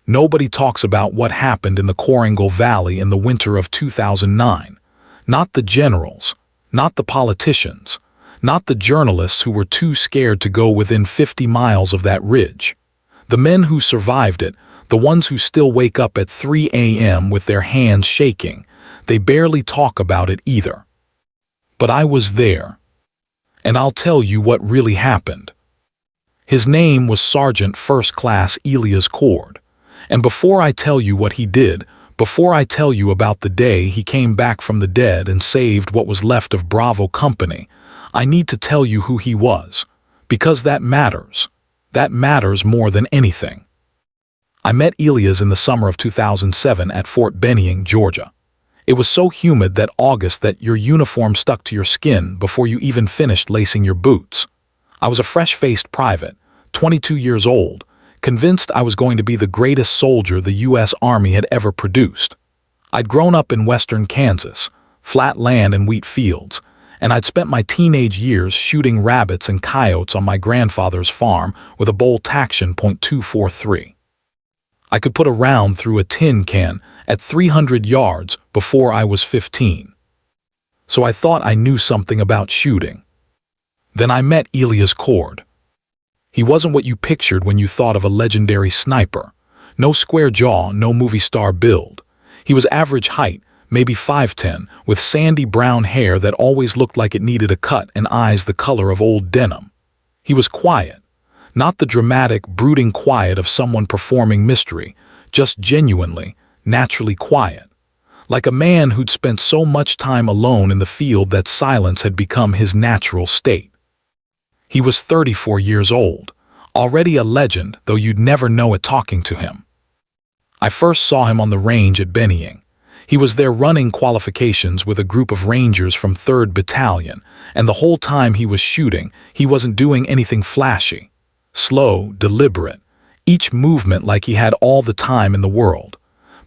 Nobody talks about what happened in the Korangal Valley in the winter of 2009. Not the generals, not the politicians, not the journalists who were too scared to go within 50 miles of that ridge. The men who survived it, the ones who still wake up at 3 a.m. with their hands shaking, they barely talk about it either. But I was there. And I'll tell you what really happened. His name was Sergeant First Class Elias Cord. And before I tell you what he did, before I tell you about the day he came back from the dead and saved what was left of Bravo Company, I need to tell you who he was. Because that matters. That matters more than anything. I met Elias in the summer of 2007 at Fort Benning, Georgia. It was so humid that August that your uniform stuck to your skin before you even finished lacing your boots. I was a fresh-faced private, 22 years old, convinced I was going to be the greatest soldier the U.S. Army had ever produced. I'd grown up in western Kansas, flat land and wheat fields, and I'd spent my teenage years shooting rabbits and coyotes on my grandfather's farm with a bolt action .243. I could put a round through a tin can at 300 yards before I was 15. So I thought I knew something about shooting. Then I met Elias Cord. He wasn't what you pictured when you thought of a legendary sniper. No square jaw, no movie star build. He was average height, maybe 5'10", with sandy brown hair that always looked like it needed a cut and eyes the color of old denim. He was quiet. Not the dramatic, brooding quiet of someone performing mystery, just genuinely, naturally quiet. Like a man who'd spent so much time alone in the field that silence had become his natural state. He was 34 years old, already a legend, though you'd never know it talking to him. I first saw him on the range at Benning. He was there running qualifications with a group of Rangers from 3rd Battalion, and the whole time he was shooting, he wasn't doing anything flashy. Slow, deliberate, each movement like he had all the time in the world.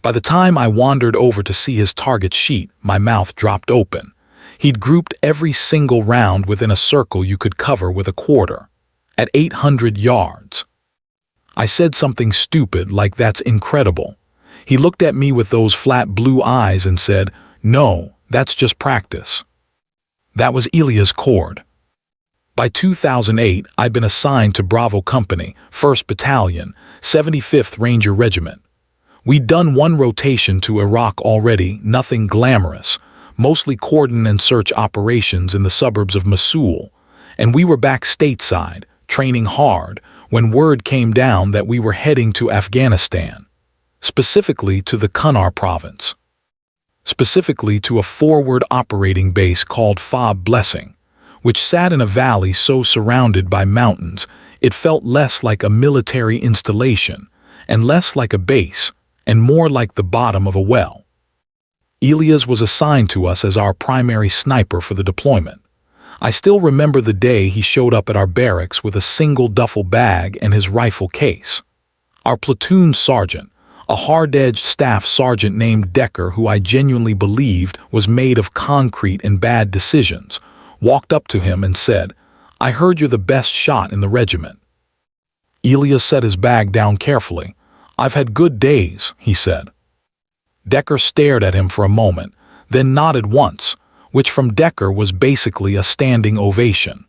By the time I wandered over to see his target sheet, my mouth dropped open. He'd grouped every single round within a circle you could cover with a quarter, at 800 yards. I said something stupid like "That's incredible." He looked at me with those flat blue eyes and said, "No, that's just practice." That was Elias Cord. By 2008, I'd been assigned to Bravo Company, 1st Battalion, 75th Ranger Regiment. We'd done one rotation to Iraq already, nothing glamorous, mostly cordon and search operations in the suburbs of Mosul, and we were back stateside, training hard, when word came down that we were heading to Afghanistan, specifically to the Kunar province, specifically to a forward operating base called Fob Blessing, which sat in a valley so surrounded by mountains it felt less like a military installation, and less like a base, and more like the bottom of a well. Elias was assigned to us as our primary sniper for the deployment. I still remember the day he showed up at our barracks with a single duffel bag and his rifle case. Our platoon sergeant, a hard-edged staff sergeant named Decker, who I genuinely believed was made of concrete and bad decisions, walked up to him and said, "I heard you're the best shot in the regiment." Elias set his bag down carefully. "I've had good days," he said. Decker stared at him for a moment, then nodded once, which from Decker was basically a standing ovation.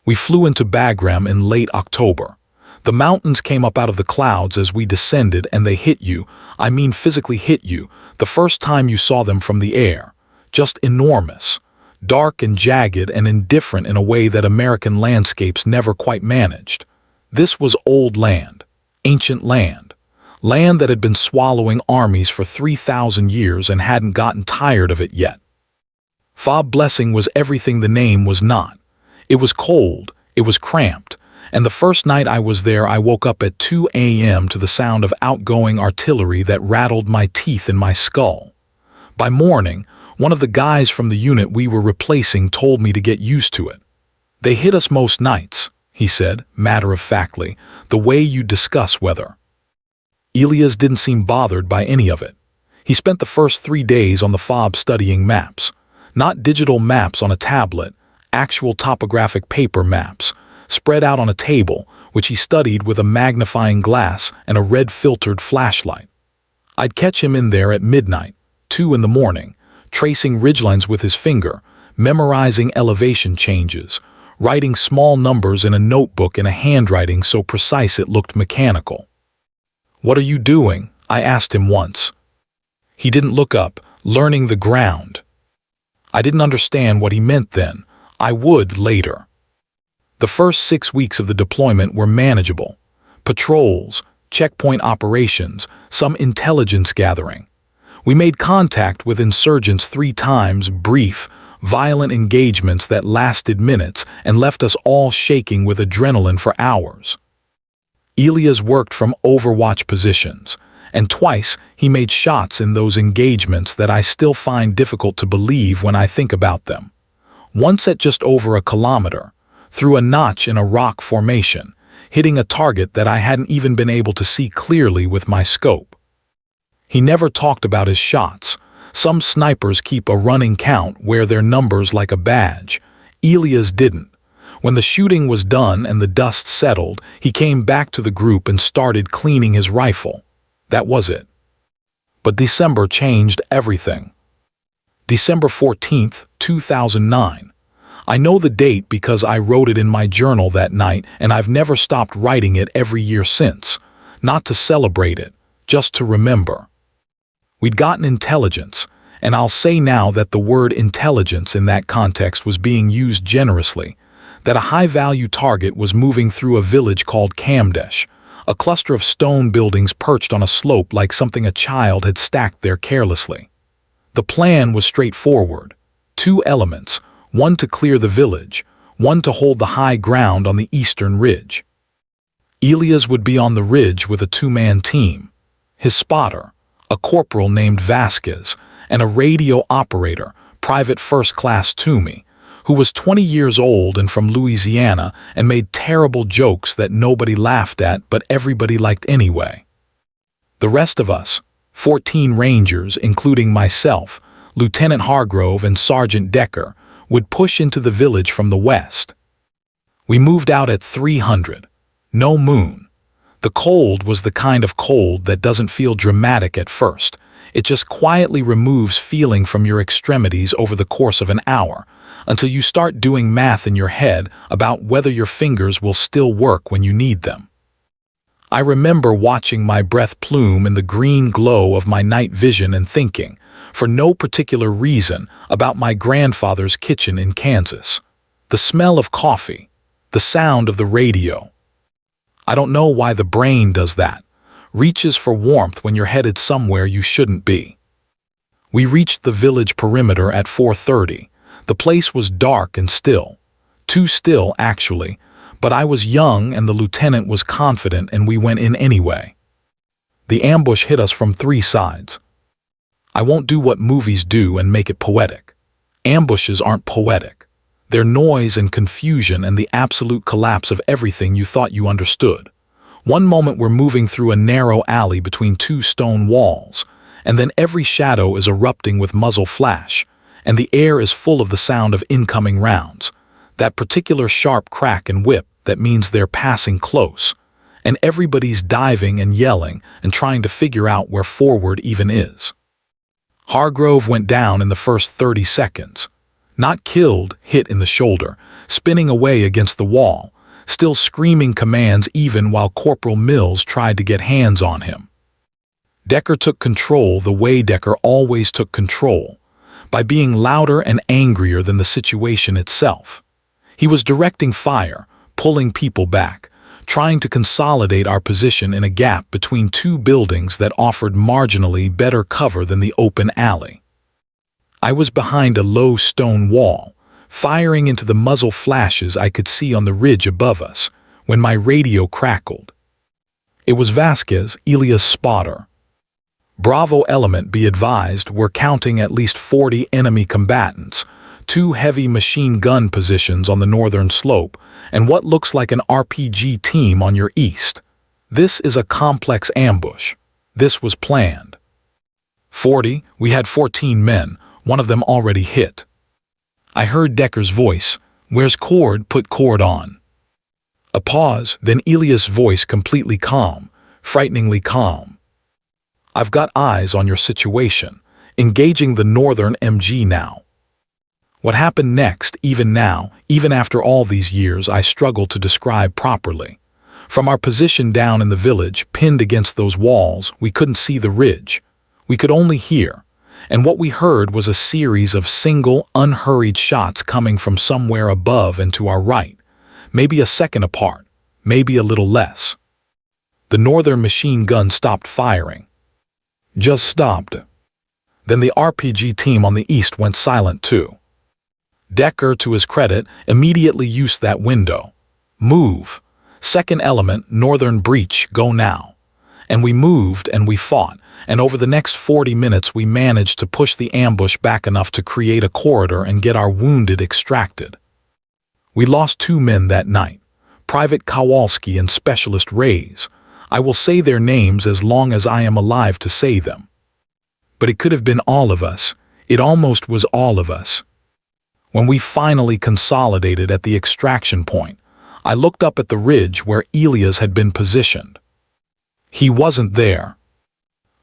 We flew into Bagram in late October. The mountains came up out of the clouds as we descended, and they hit you, I mean physically hit you, the first time you saw them from the air. Just enormous. Dark and jagged and indifferent in a way that American landscapes never quite managed. This was old land, ancient land, land that had been swallowing armies for 3,000 years and hadn't gotten tired of it yet. Fob Blessing was everything the name was not. It was cold, it was cramped, and the first night I was there I woke up at 2 a.m. to the sound of outgoing artillery that rattled my teeth in my skull. By morning, one of the guys from the unit we were replacing told me to get used to it. "They hit us most nights," he said, matter-of-factly, "the way you discuss weather." Elias didn't seem bothered by any of it. He spent the first 3 days on the fob studying maps. Not digital maps on a tablet, actual topographic paper maps, spread out on a table, which he studied with a magnifying glass and a red-filtered flashlight. I'd catch him in there at midnight, 2 in the morning, tracing ridgelines with his finger, memorizing elevation changes, writing small numbers in a notebook in a handwriting so precise it looked mechanical. "What are you doing?" I asked him once. He didn't look up, learning the ground. I didn't understand what he meant then. I would later. The first 6 weeks of the deployment were manageable. Patrols, checkpoint operations, some intelligence gathering. We made contact with insurgents 3 times, brief, violent engagements that lasted minutes and left us all shaking with adrenaline for hours. Elias worked from overwatch positions, and twice he made shots in those engagements that I still find difficult to believe when I think about them. Once at just over a kilometer, through a notch in a rock formation, hitting a target that I hadn't even been able to see clearly with my scope. He never talked about his shots. Some snipers keep a running count, wear their numbers like a badge. Elias didn't. When the shooting was done and the dust settled, he came back to the group and started cleaning his rifle. That was it. But December changed everything. December 14th, 2009. I know the date because I wrote it in my journal that night, and I've never stopped writing it every year since. Not to celebrate it, just to remember. We'd gotten intelligence, and I'll say now that the word intelligence in that context was being used generously, that a high-value target was moving through a village called Kamdesh, a cluster of stone buildings perched on a slope like something a child had stacked there carelessly. The plan was straightforward. 2 elements, one to clear the village, one to hold the high ground on the eastern ridge. Elias would be on the ridge with a 2-man team. His spotter, a corporal named Vasquez, and a radio operator, Private First Class Toomey, who was 20 years old and from Louisiana and made terrible jokes that nobody laughed at but everybody liked anyway. The rest of us, 14 Rangers, including myself, Lieutenant Hargrove and Sergeant Decker, would push into the village from the west. We moved out at 300. No moon. The cold was the kind of cold that doesn't feel dramatic at first. It just quietly removes feeling from your extremities over the course of an hour, until you start doing math in your head about whether your fingers will still work when you need them. I remember watching my breath plume in the green glow of my night vision and thinking, for no particular reason, about my grandfather's kitchen in Kansas. The smell of coffee, the sound of the radio. I don't know why the brain does that. Reaches for warmth when you're headed somewhere you shouldn't be. We reached the village perimeter at 4:30. The place was dark and still. Too still, actually, but I was young and the lieutenant was confident and we went in anyway. The ambush hit us from 3 sides. I won't do what movies do and make it poetic. Ambushes aren't poetic. They're noise and confusion and the absolute collapse of everything you thought you understood. One moment we're moving through a narrow alley between 2 stone walls, and then every shadow is erupting with muzzle flash, and the air is full of the sound of incoming rounds, that particular sharp crack and whip that means they're passing close, and everybody's diving and yelling and trying to figure out where forward even is. Hargrove went down in the first 30 seconds. Not killed, hit in the shoulder, spinning away against the wall, still screaming commands even while Corporal Mills tried to get hands on him. Decker took control the way Decker always took control, by being louder and angrier than the situation itself. He was directing fire, pulling people back, trying to consolidate our position in a gap between 2 buildings that offered marginally better cover than the open alley. I was behind a low stone wall, firing into the muzzle flashes I could see on the ridge above us, when my radio crackled. It was Vasquez, Elias' spotter. Bravo element, be advised, we're counting at least 40 enemy combatants, 2 heavy machine gun positions on the northern slope, and what looks like an RPG team on your east. This is a complex ambush. This was planned. 40, we had 14 men, one of them already hit. I heard Decker's voice. "Where's cord? Put cord on." A pause, then Elias' voice completely calm, frighteningly calm. "I've got eyes on your situation, engaging the Northern MG now." What happened next, even now, even after all these years, I struggle to describe properly. From our position down in the village, pinned against those walls, we couldn't see the ridge. We could only hear. And what we heard was a series of single, unhurried shots coming from somewhere above and to our right, maybe a second apart, maybe a little less. The northern machine gun stopped firing. Just stopped. Then the RPG team on the east went silent too. Decker, to his credit, immediately used that window. "Move. Second element, northern breach, go now." And we moved and we fought, and over the next 40 minutes we managed to push the ambush back enough to create a corridor and get our wounded extracted. We lost 2 men that night, Private Kowalski and Specialist Reyes. I will say their names as long as I am alive to say them. But it could have been all of us. It almost was all of us. When we finally consolidated at the extraction point, I looked up at the ridge where Elias had been positioned. He wasn't there.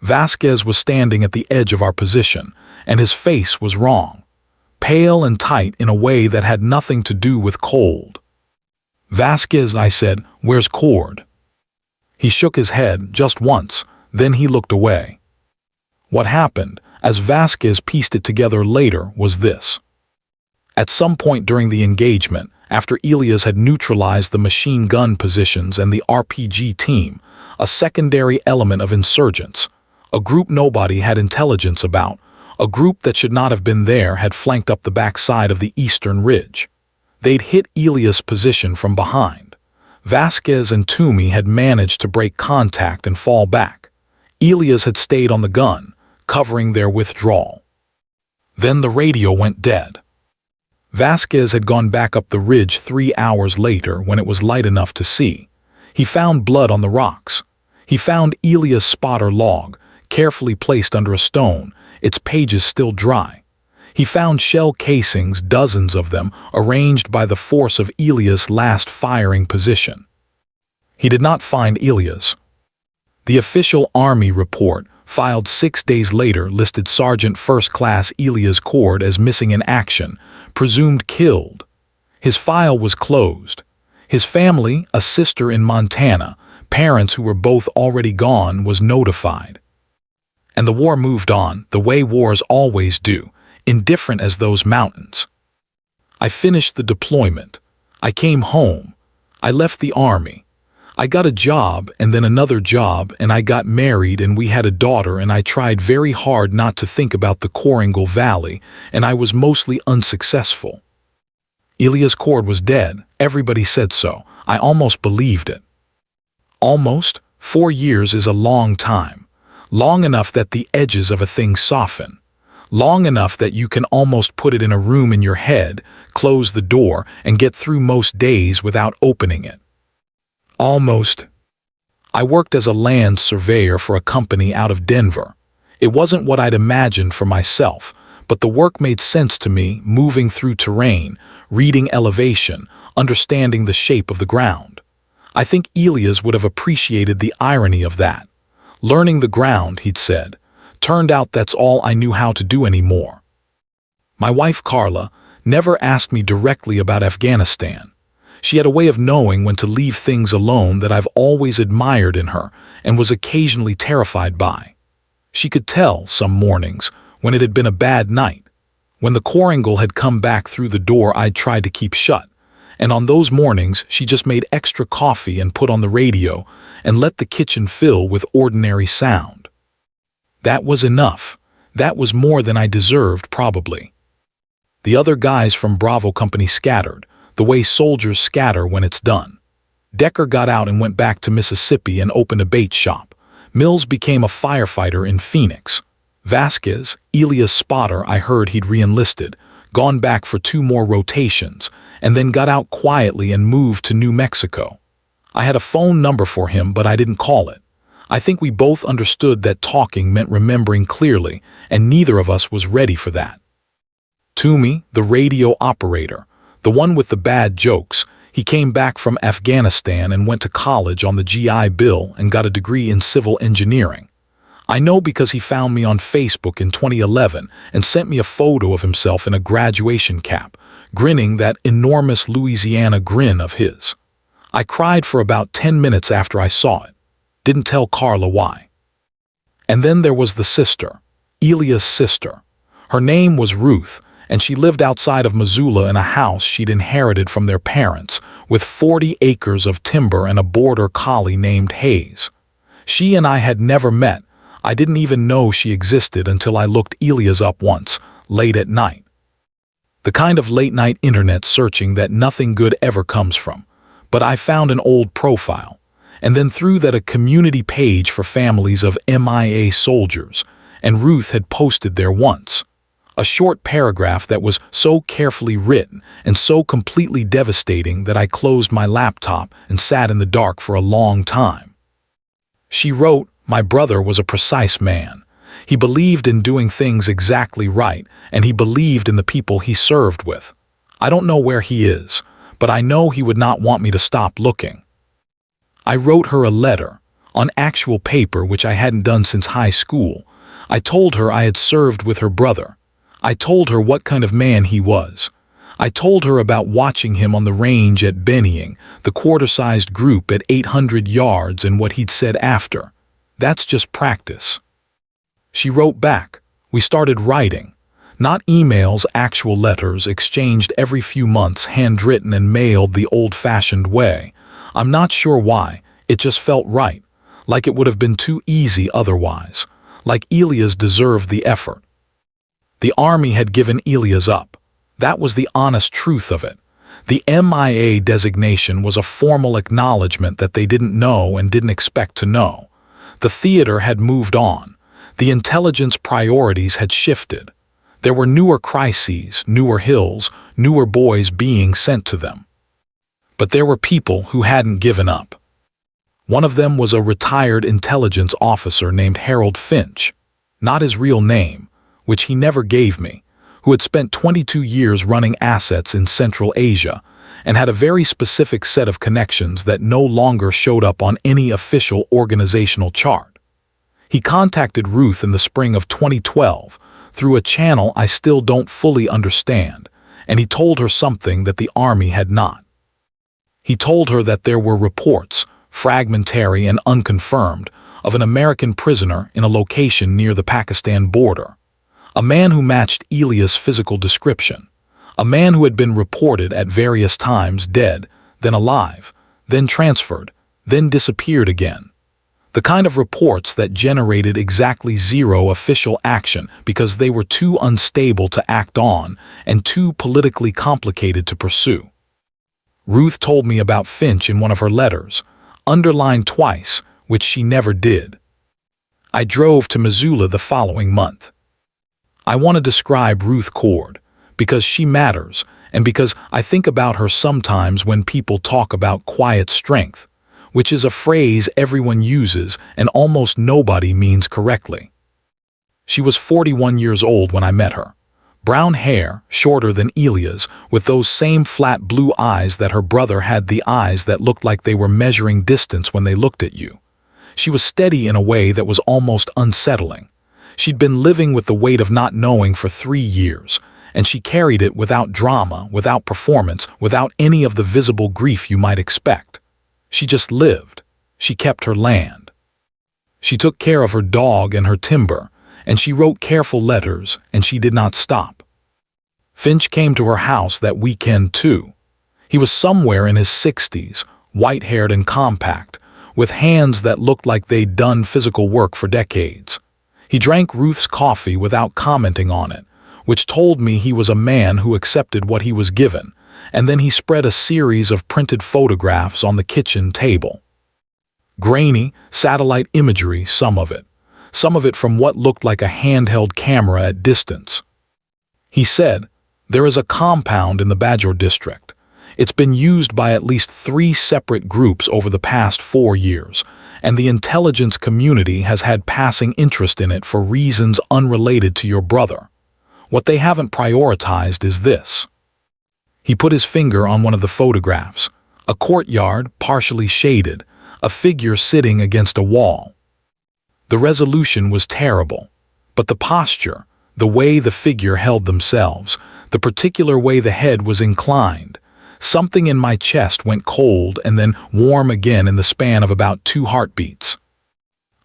Vasquez was standing at the edge of our position, and his face was wrong, pale and tight in a way that had nothing to do with cold. "Vasquez," I said, "where's Cord?" He shook his head just once, then he looked away. What happened, as Vasquez pieced it together later, was this. At some point during the engagement, after Elias had neutralized the machine gun positions and the RPG team, a secondary element of insurgents, a group nobody had intelligence about, a group that should not have been there, had flanked up the backside of the eastern ridge. They'd hit Elias' position from behind. Vasquez and Toomey had managed to break contact and fall back. Elias had stayed on the gun, covering their withdrawal. Then the radio went dead. Vasquez had gone back up the ridge 3 hours later when it was light enough to see. He found blood on the rocks. He found Elias' spotter log, carefully placed under a stone, its pages still dry. He found shell casings, dozens of them, arranged by the force of Elias' last firing position. He did not find Elias. The official Army report, filed 6 days later, listed Sergeant First Class Elias Cord as missing in action, presumed killed. His file was closed. His family, a sister in Montana, parents who were both already gone, was notified. And the war moved on, the way wars always do, indifferent as those mountains. I finished the deployment. I came home. I left the Army. I got a job and then another job, and I got married and we had a daughter, and I tried very hard not to think about the Coringal Valley, and I was mostly unsuccessful. Elias Cord was dead. Everybody said so. I almost believed it. Almost. 4 years is a long time. Long enough that the edges of a thing soften. Long enough that you can almost put it in a room in your head, close the door, and get through most days without opening it. Almost. I worked as a land surveyor for a company out of Denver. It wasn't what I'd imagined for myself, but the work made sense to me, moving through terrain, reading elevation, understanding the shape of the ground. I think Elias would have appreciated the irony of that. Learning the ground, he'd said. Turned out that's all I knew how to do anymore. My wife Carla never asked me directly about Afghanistan. She had a way of knowing when to leave things alone that I've always admired in her and was occasionally terrified by. She could tell, some mornings, when it had been a bad night, when the Coringal had come back through the door I'd tried to keep shut, and on those mornings she just made extra coffee and put on the radio and let the kitchen fill with ordinary sound. That was enough. That was more than I deserved, probably. The other guys from Bravo Company scattered, the way soldiers scatter when it's done. Decker got out and went back to Mississippi and opened a bait shop. Mills became a firefighter in Phoenix. Vasquez, Elias' spotter, I heard he'd re-enlisted, gone back for 2 more rotations, and then got out quietly and moved to New Mexico. I had a phone number for him, but I didn't call it. I think we both understood that talking meant remembering clearly, and neither of us was ready for that. Toomey, the radio operator, the one with the bad jokes, He came back from Afghanistan and went to college on the GI Bill and got a degree in civil engineering. I know because he found me on Facebook in 2011 and sent me a photo of himself in a graduation cap, grinning that enormous Louisiana grin of his. I cried for about 10 minutes after I saw it. Didn't tell Carla why. And then there was the sister, Elia's sister. Her name was Ruth, and she lived outside of Missoula in a house she'd inherited from their parents, with 40 acres of timber and a border collie named Hayes. She and I had never met. I didn't even know she existed until I looked Elia's up once, late at night. The kind of late-night internet searching that nothing good ever comes from. But I found an old profile, and then threw that a community page for families of MIA soldiers, and Ruth had posted there once. A short paragraph that was so carefully written and so completely devastating that I closed my laptop and sat in the dark for a long time. She wrote, "My brother was a precise man. He believed in doing things exactly right, and he believed in the people he served with. I don't know where he is, but I know he would not want me to stop looking." I wrote her a letter, on actual paper which I hadn't done since high school. I told her I had served with her brother. I told her what kind of man he was. I told her about watching him on the range at Bennying, the quarter-sized group at 800 yards, and what he'd said after. "That's just practice." She wrote back. We started writing. Not emails, actual letters, exchanged every few months, handwritten and mailed the old-fashioned way. I'm not sure why, it just felt right, like it would have been too easy otherwise, like Elia's deserved the effort. The Army had given Elia's up. That was the honest truth of it. The MIA designation was a formal acknowledgement that they didn't know and didn't expect to know. The theater had moved on. The intelligence priorities had shifted. There were newer crises, newer hills, newer boys being sent to them. But there were people who hadn't given up. One of them was a retired intelligence officer named Harold Finch, not his real name, which he never gave me, who had spent 22 years running assets in Central Asia and had a very specific set of connections that no longer showed up on any official organizational chart. He contacted Ruth in the spring of 2012 through a channel I still don't fully understand, and he told her something that the Army had not. He told her that there were reports, fragmentary and unconfirmed, of an American prisoner in a location near the Pakistan border. A man who matched Elia's physical description. A man who had been reported at various times dead, then alive, then transferred, then disappeared again. The kind of reports that generated exactly zero official action because they were too unstable to act on and too politically complicated to pursue. Ruth told me about Finch in one of her letters, underlined twice, which she never did. I drove to Missoula the following month. I want to describe Ruth Cord, because she matters, and because I think about her sometimes when people talk about quiet strength, which is a phrase everyone uses and almost nobody means correctly. She was 41 years old when I met her. Brown hair, shorter than Elia's, with those same flat blue eyes that her brother had, the eyes that looked like they were measuring distance when they looked at you. She was steady in a way that was almost unsettling. She'd been living with the weight of not knowing for 3 years, and she carried it without drama, without performance, without any of the visible grief you might expect. She just lived. She kept her land. She took care of her dog and her timber, and she wrote careful letters, and she did not stop. Finch came to her house that weekend too. He was somewhere in his 60s, white-haired and compact, with hands that looked like they'd done physical work for decades. He drank Ruth's coffee without commenting on it, which told me he was a man who accepted what he was given, and then he spread a series of printed photographs on the kitchen table. Grainy, satellite imagery, some of it from what looked like a handheld camera at distance. He said, "There is a compound in the Bajor district. It's been used by at least 3 separate groups over the past 4 years, and the intelligence community has had passing interest in it for reasons unrelated to your brother. What they haven't prioritized is this." He put his finger on one of the photographs, A courtyard, partially shaded, a figure sitting against a wall. The resolution was terrible, but the posture, the way the figure held themselves, the particular way the head was inclined, something in my chest went cold and then warm again in the span of about 2 heartbeats.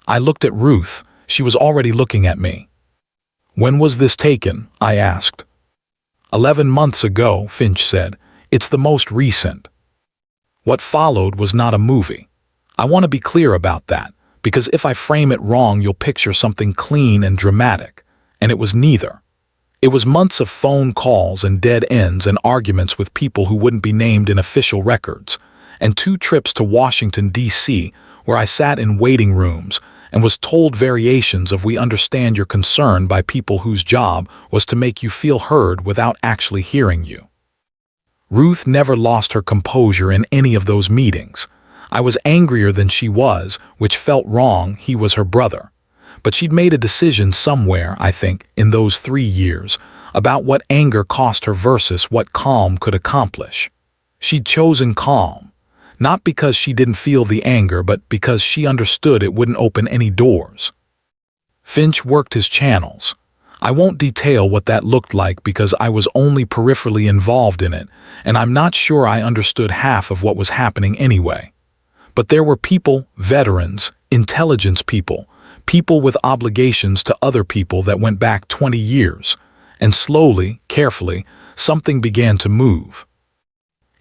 I looked at Ruth. She was already looking at me. "When was this taken?" I asked. 11 months ago, Finch said. "It's the most recent." What followed was not a movie. I want to be clear about that, because if I frame it wrong, you'll picture something clean and dramatic, and it was neither. It was months of phone calls and dead ends and arguments with people who wouldn't be named in official records, and 2 trips to Washington, D.C., where I sat in waiting rooms and was told variations of "we understand your concern" by people whose job was to make you feel heard without actually hearing you. Ruth never lost her composure in any of those meetings. I was angrier than she was, which felt wrong. He was her brother. But she'd made a decision somewhere, I think, in those 3 years, about what anger cost her versus what calm could accomplish. She'd chosen calm, not because she didn't feel the anger, but because she understood it wouldn't open any doors. Finch worked his channels. I won't detail what that looked like because I was only peripherally involved in it, and I'm not sure I understood half of what was happening anyway. But there were people, veterans, intelligence people, people with obligations to other people that went back 20 years, and slowly, carefully, something began to move.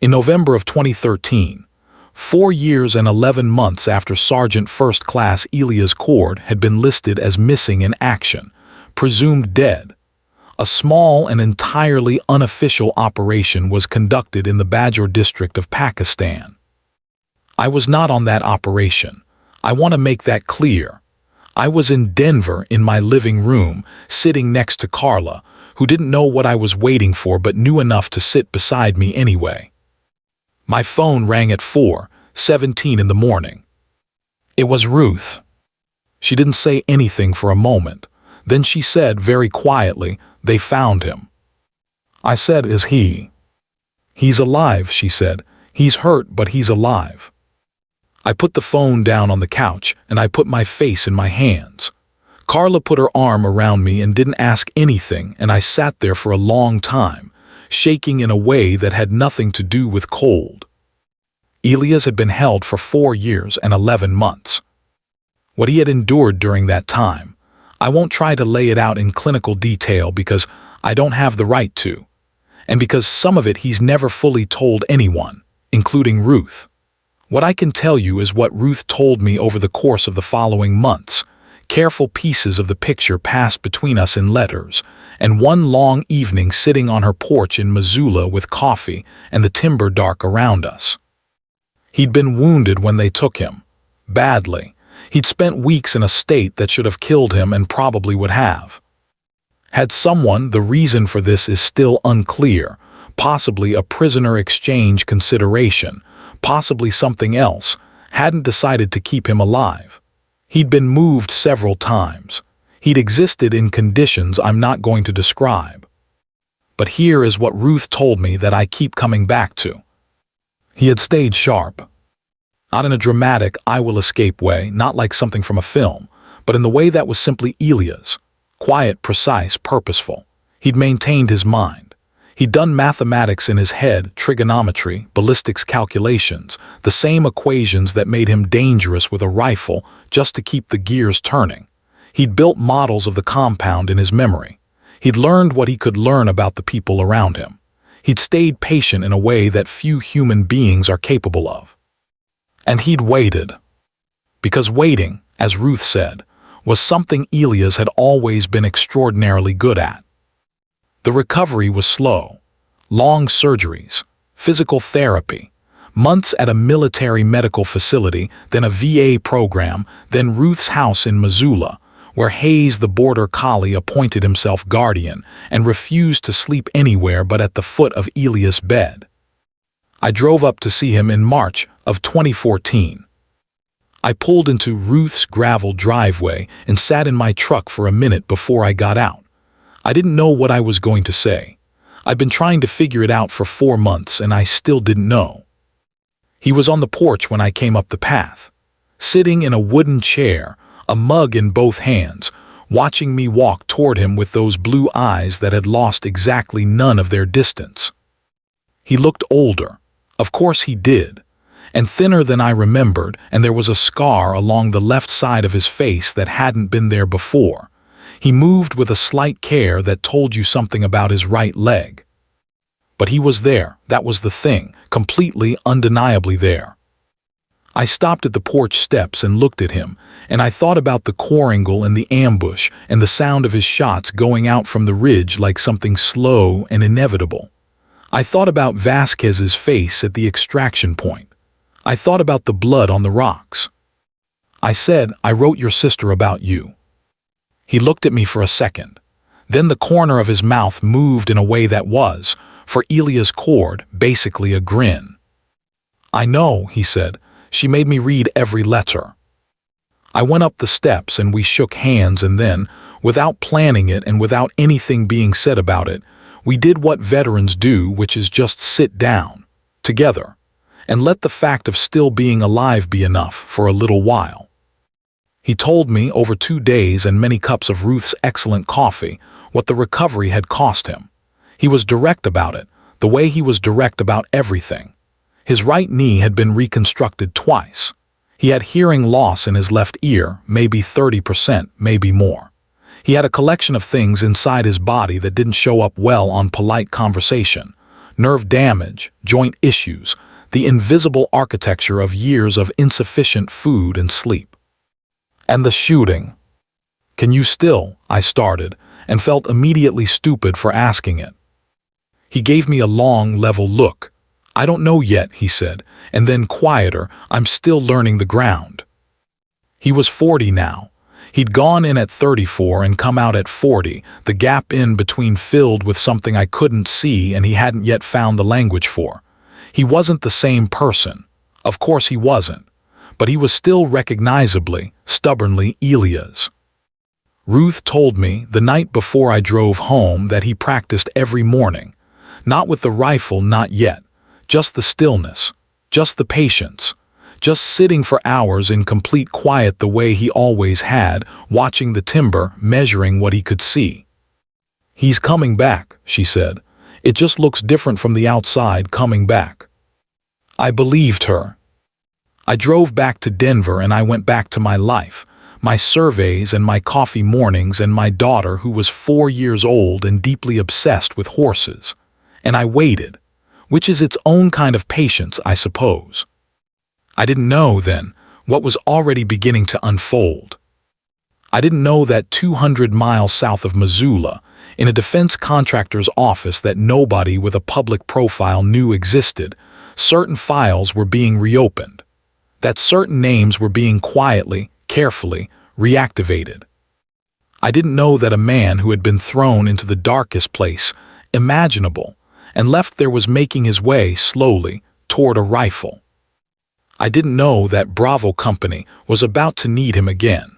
In November of 2013, 4 years and 11 months after Sergeant First Class Elias Cord had been listed as missing in action, presumed dead, a small and entirely unofficial operation was conducted in the Bajaur district of Pakistan. I was not on that operation. I want to make that clear. I was in Denver in my living room, sitting next to Carla, who didn't know what I was waiting for but knew enough to sit beside me anyway. My phone rang at 4:17 in the morning. It was Ruth. She didn't say anything for a moment. Then she said very quietly, "They found him." I said, "Is he?" "He's alive," she said. "He's hurt, but he's alive." I put the phone down on the couch and I put my face in my hands. Carla put her arm around me and didn't ask anything, and I sat there for a long time, shaking in a way that had nothing to do with cold. Elias had been held for 4 years and 11 months. What he had endured during that time, I won't try to lay it out in clinical detail because I don't have the right to, and because some of it he's never fully told anyone, including Ruth. What I can tell you is what Ruth told me over the course of the following months. Careful pieces of the picture passed between us in letters, and one long evening sitting on her porch in Missoula with coffee and the timber dark around us. He'd been wounded when they took him. Badly. He'd spent weeks in a state that should have killed him and probably would have. Had someone, the reason for this is still unclear, possibly a prisoner exchange consideration, possibly something else, hadn't decided to keep him alive. He'd been moved several times. He'd existed in conditions I'm not going to describe. But here is what Ruth told me that I keep coming back to. He had stayed sharp. Not in a dramatic, I will escape way, not like something from a film, but in the way that was simply Elias. Quiet, precise, purposeful. He'd maintained his mind. He'd done mathematics in his head, trigonometry, ballistics calculations, the same equations that made him dangerous with a rifle just to keep the gears turning. He'd built models of the compound in his memory. He'd learned what he could learn about the people around him. He'd stayed patient in a way that few human beings are capable of. And he'd waited. Because waiting, as Ruth said, was something Elias had always been extraordinarily good at. The recovery was slow. Long surgeries, physical therapy, months at a military medical facility, then a VA program, then Ruth's house in Missoula, where Hayes the border collie appointed himself guardian and refused to sleep anywhere but at the foot of Elias' bed. I drove up to see him in March of 2014. I pulled into Ruth's gravel driveway and sat in my truck for a minute before I got out. I didn't know what I was going to say. I'd been trying to figure it out for 4 months and I still didn't know. He was on the porch when I came up the path, sitting in a wooden chair, a mug in both hands, watching me walk toward him with those blue eyes that had lost exactly none of their distance. He looked older, of course he did, and thinner than I remembered, and there was a scar along the left side of his face that hadn't been there before. He moved with a slight care that told you something about his right leg. But he was there, that was the thing, completely, undeniably there. I stopped at the porch steps and looked at him, and I thought about the quarangle and the ambush and the sound of his shots going out from the ridge like something slow and inevitable. I thought about Vasquez's face at the extraction point. I thought about the blood on the rocks. I said, "I wrote your sister about you." He looked at me for a second. Then the corner of his mouth moved in a way that was, for Elia's cord, basically a grin. "I know," he said. "She made me read every letter." I went up the steps and we shook hands, and then, without planning it and without anything being said about it, we did what veterans do, which is just sit down, together, and let the fact of still being alive be enough for a little while. He told me, over 2 days and many cups of Ruth's excellent coffee, what the recovery had cost him. He was direct about it, the way he was direct about everything. His right knee had been reconstructed twice. He had hearing loss in his left ear, maybe 30%, maybe more. He had a collection of things inside his body that didn't show up well on polite conversation. Nerve damage, joint issues, the invisible architecture of years of insufficient food and sleep. And the shooting. "Can you still?" I started, and felt immediately stupid for asking it. He gave me a long, level look. "I don't know yet," he said, and then quieter, "I'm still learning the ground." He was 40 now. He'd gone in at 34 and come out at 40, the gap in between filled with something I couldn't see and he hadn't yet found the language for. He wasn't the same person. Of course he wasn't. But he was still recognizably, stubbornly Elia's. Ruth told me the night before I drove home that he practiced every morning. Not with the rifle, not yet. Just the stillness. Just the patience. Just sitting for hours in complete quiet the way he always had, watching the timber, measuring what he could see. "He's coming back," she said. "It just looks different from the outside coming back." I believed her. I drove back to Denver and I went back to my life, my surveys and my coffee mornings and my daughter who was 4 years old and deeply obsessed with horses. And I waited, which is its own kind of patience, I suppose. I didn't know then what was already beginning to unfold. I didn't know that 200 miles south of Missoula, in a defense contractor's office that nobody with a public profile knew existed, certain files were being reopened, that certain names were being quietly, carefully, reactivated. I didn't know that a man who had been thrown into the darkest place imaginable and left there was making his way slowly toward a rifle. I didn't know that Bravo Company was about to need him again.